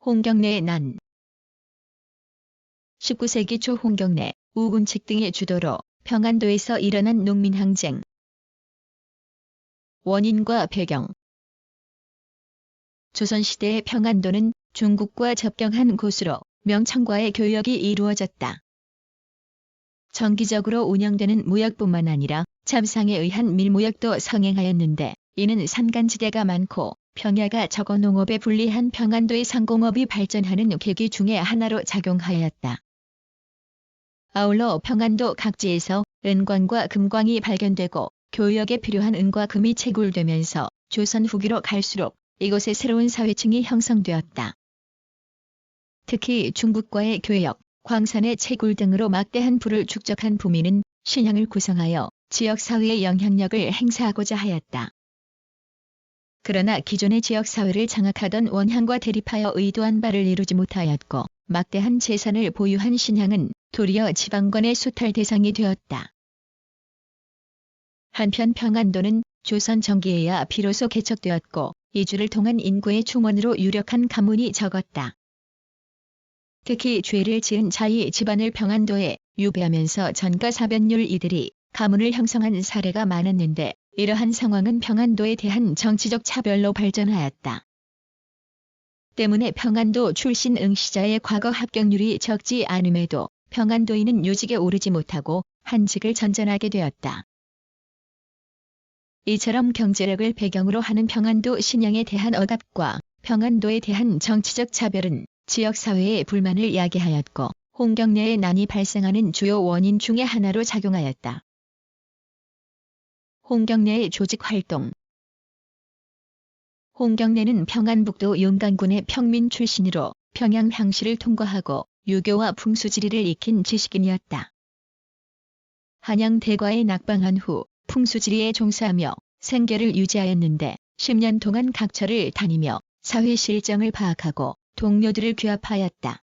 홍경래의 난 19세기 초 홍경래, 우군칙 등의 주도로 평안도에서 일어난 농민항쟁. 원인과 배경. 조선시대의 평안도는 중국과 접경한 곳으로 명청과의 교역이 이루어졌다. 정기적으로 운영되는 무역뿐만 아니라 참상에 의한 밀무역도 성행하였는데, 이는 산간지대가 많고 평야가 적어 농업에 불리한 평안도의 상공업이 발전하는 계기 중의 하나로 작용하였다. 아울러 평안도 각지에서 은광과 금광이 발견되고 교역에 필요한 은과 금이 채굴되면서 조선 후기로 갈수록 이곳에 새로운 사회층이 형성되었다. 특히 중국과의 교역, 광산의 채굴 등으로 막대한 부를 축적한 부민은 신향을 구성하여 지역사회의 영향력을 행사하고자 하였다. 그러나 기존의 지역사회를 장악하던 원향과 대립하여 의도한 바를 이루지 못하였고, 막대한 재산을 보유한 신향은 도리어 지방관의 수탈 대상이 되었다. 한편 평안도는 조선 전기에야 비로소 개척되었고, 이주를 통한 인구의 충원으로 유력한 가문이 적었다. 특히 죄를 지은 자의 집안을 평안도에 유배하면서 전가사변율 이들이 가문을 형성한 사례가 많았는데, 이러한 상황은 평안도에 대한 정치적 차별로 발전하였다. 때문에 평안도 출신 응시자의 과거 합격률이 적지 않음에도 평안도인은 요직에 오르지 못하고 한직을 전전하게 되었다. 이처럼 경제력을 배경으로 하는 평안도 신양에 대한 억압과 평안도에 대한 정치적 차별은 지역사회의 불만을 야기하였고, 홍경래의 난이 발생하는 주요 원인 중의 하나로 작용하였다. 홍경래의 조직활동. 홍경래는 평안북도 용강군의 평민 출신으로 평양항시를 통과하고 유교와 풍수지리를 익힌 지식인이었다. 한양대과에 낙방한 후 풍수지리에 종사하며 생계를 유지하였는데, 10년 동안 각처를 다니며 사회 실정을 파악하고 동료들을 규합하였다.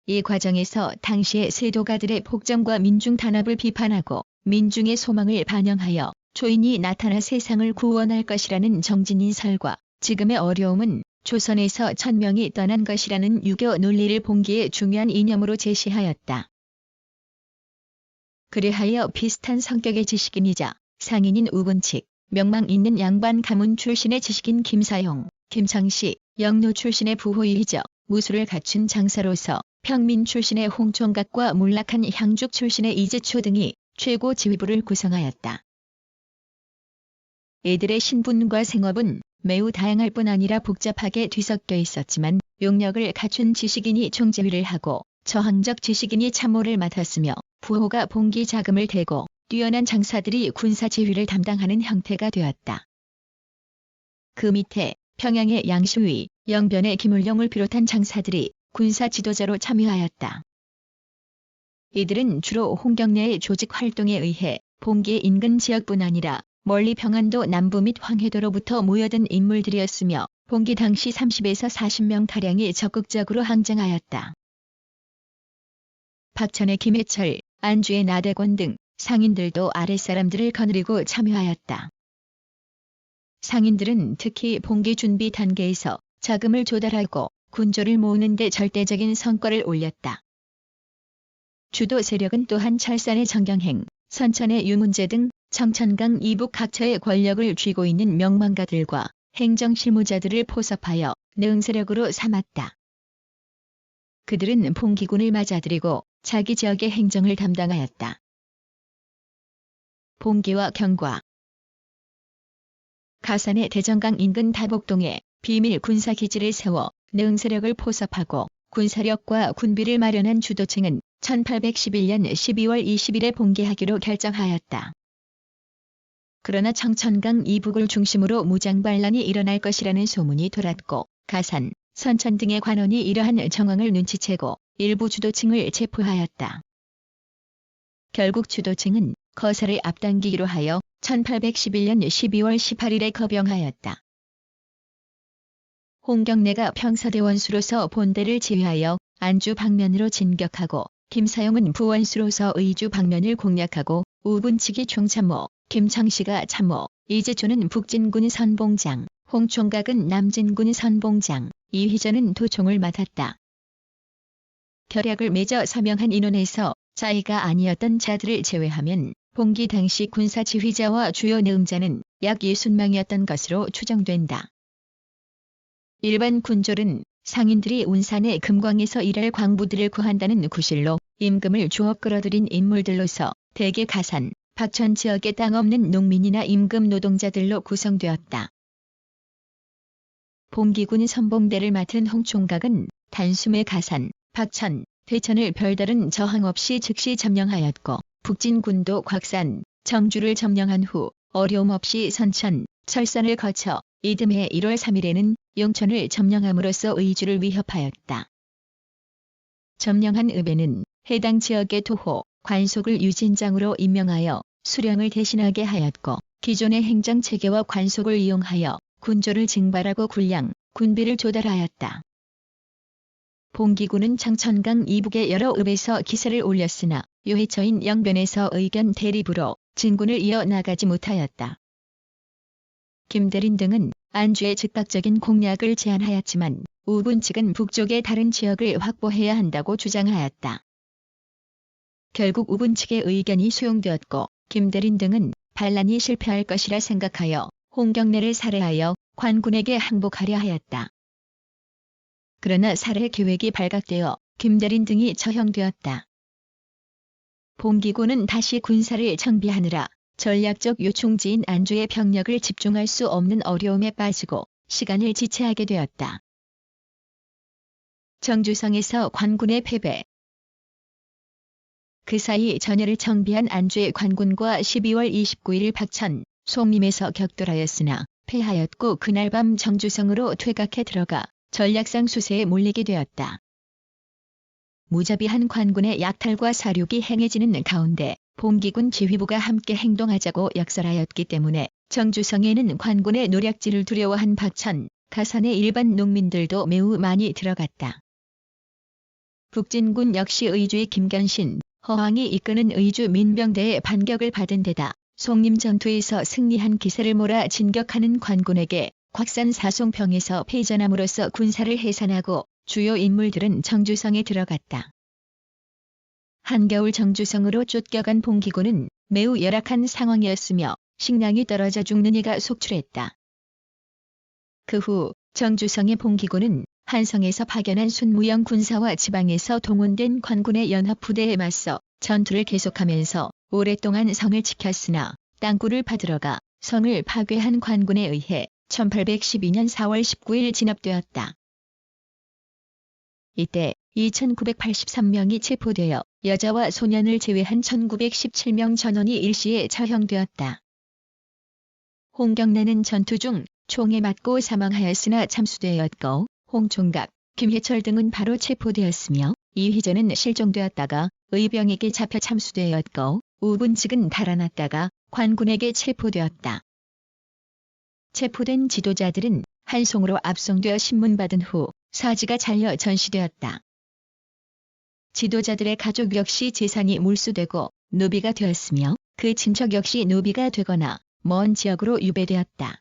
이 과정에서 당시의 세도가들의 폭정과 민중 단합을 비판하고 민중의 소망을 반영하여 초인이 나타나 세상을 구원할 것이라는 정진인 설과 지금의 어려움은 조선에서 천명이 떠난 것이라는 유교 논리를 봉기의 중요한 이념으로 제시하였다. 그리하여 비슷한 성격의 지식인이자 상인인 우군칙, 명망 있는 양반 가문 출신의 지식인 김사용, 김창시, 영로 출신의 부호이이저 무술을 갖춘 장사로서 평민 출신의 홍총각과 몰락한 향죽 출신의 이재초 등이 최고 지휘부를 구성하였다. 이들의 신분과 생업은 매우 다양할 뿐 아니라 복잡하게 뒤섞여 있었지만, 용력을 갖춘 지식인이 총지휘를 하고 저항적 지식인이 참모를 맡았으며, 부호가 봉기 자금을 대고 뛰어난 장사들이 군사 지휘를 담당하는 형태가 되었다. 그 밑에 평양의 양시위, 영변의 김울령을 비롯한 장사들이 군사 지도자로 참여하였다. 이들은 주로 홍경래의 조직 활동에 의해 봉기의 인근 지역뿐 아니라 멀리 평안도 남부 및 황해도로부터 모여든 인물들이었으며, 봉기 당시 30에서 40명 가량이 적극적으로 항쟁하였다. 박천의 김해철, 안주의 나대권 등 상인들도 아랫사람들을 거느리고 참여하였다. 상인들은 특히 봉기 준비 단계에서 자금을 조달하고 군조를 모으는 데 절대적인 성과를 올렸다. 주도 세력은 또한 철산의 정경행, 선천의 유문재 등 청천강 이북 각처의 권력을 쥐고 있는 명망가들과 행정실무자들을 포섭하여 능세력으로 삼았다. 그들은 봉기군을 맞아들이고 자기 지역의 행정을 담당하였다. 봉기와 경과. 가산의 대정강 인근 다복동에 비밀 군사기지를 세워 능세력을 포섭하고 군사력과 군비를 마련한 주도층은 1811년 12월 20일에 봉기하기로 결정하였다. 그러나 청천강 이북을 중심으로 무장반란이 일어날 것이라는 소문이 돌았고, 가산, 선천 등의 관원이 이러한 정황을 눈치채고 일부 주도층을 체포하였다. 결국 주도층은 거사를 앞당기기로 하여 1811년 12월 18일에 거병하였다. 홍경래가 평서대원수로서 본대를 지휘하여 안주 방면으로 진격하고, 김사용은 부원수로서 의주 방면을 공략하고, 우군칙이 총참모, 김창시가 참모, 이재초는 북진군 선봉장, 홍총각은 남진군 선봉장, 이휘전은 도총을 맡았다. 결약을 맺어 서명한 인원에서 자의가 아니었던 자들을 제외하면 봉기 당시 군사 지휘자와 주요 내음자는 약 60명이었던 것으로 추정된다. 일반 군졸은 상인들이 운산의 금광에서 일할 광부들을 구한다는 구실로 임금을 주어 끌어들인 인물들로서 대개 가산, 박천 지역에 땅 없는 농민이나 임금 노동자들로 구성되었다. 봉기군 선봉대를 맡은 홍총각은 단숨에 가산, 박천, 대천을 별다른 저항 없이 즉시 점령하였고 북진군도 곽산, 정주를 점령한 후 어려움 없이 선천, 철선을 거쳐 이듬해 1월 3일에는 용천을 점령함으로써 의주를 위협하였다. 점령한 읍에는 해당 지역의 도호, 관속을 유진장으로 임명하여 수령을 대신하게 하였고 기존의 행정체계와 관속을 이용하여 군조를 징발하고 군량, 군비를 조달하였다. 봉기군은 청천강 이북의 여러 읍에서 기세를 올렸으나 요해처인 영변에서 의견 대립으로 진군을 이어나가지 못하였다. 김대린 등은 안주의 즉각적인 공략을 제안하였지만 우군 측은 북쪽의 다른 지역을 확보해야 한다고 주장하였다. 결국 우군 측의 의견이 수용되었고 김대린 등은 반란이 실패할 것이라 생각하여 홍경래를 살해하여 관군에게 항복하려 하였다. 그러나 살해 계획이 발각되어 김대린 등이 처형되었다. 봉기군은 다시 군사를 정비하느라 전략적 요충지인 안주의 병력을 집중할 수 없는 어려움에 빠지고 시간을 지체하게 되었다. 정주성에서 관군의 패배. 그 사이 전열을 정비한 안주의 관군과 12월 29일 박천, 송림에서 격돌하였으나 패하였고 그날 밤 정주성으로 퇴각해 들어가 전략상 수세에 몰리게 되었다. 무자비한 관군의 약탈과 사륙이 행해지는 가운데 봉기군 지휘부가 함께 행동하자고 역설하였기 때문에 정주성에는 관군의 노략질을 두려워한 박천, 가산의 일반 농민들도 매우 많이 들어갔다. 북진군 역시 의주의 김견신, 허황이 이끄는 의주 민병대의 반격을 받은 데다 송림 전투에서 승리한 기세를 몰아 진격하는 관군에게 곽산 사송평에서 패전함으로써 군사를 해산하고 주요 인물들은 정주성에 들어갔다. 한겨울 정주성으로 쫓겨간 봉기군은 매우 열악한 상황이었으며 식량이 떨어져 죽는 이가 속출했다. 그 후 정주성의 봉기군은 한성에서 파견한 순무영 군사와 지방에서 동원된 관군의 연합부대에 맞서 전투를 계속하면서 오랫동안 성을 지켰으나 땅굴을 파들어가 성을 파괴한 관군에 의해 1812년 4월 19일 진압되었다. 이때 2983명이 체포되어 여자와 소년을 제외한 1917명 전원이 일시에 처형되었다. 홍경래는 전투 중 총에 맞고 사망하였으나 참수되었고 홍총각, 김혜철 등은 바로 체포되었으며 이휘전은 실종되었다가 의병에게 잡혀 참수되었고 우군 측은 달아났다가 관군에게 체포되었다. 체포된 지도자들은 한송으로 압송되어 신문받은 후 사지가 잘려 전시되었다. 지도자들의 가족 역시 재산이 몰수되고 노비가 되었으며 그 친척 역시 노비가 되거나 먼 지역으로 유배되었다.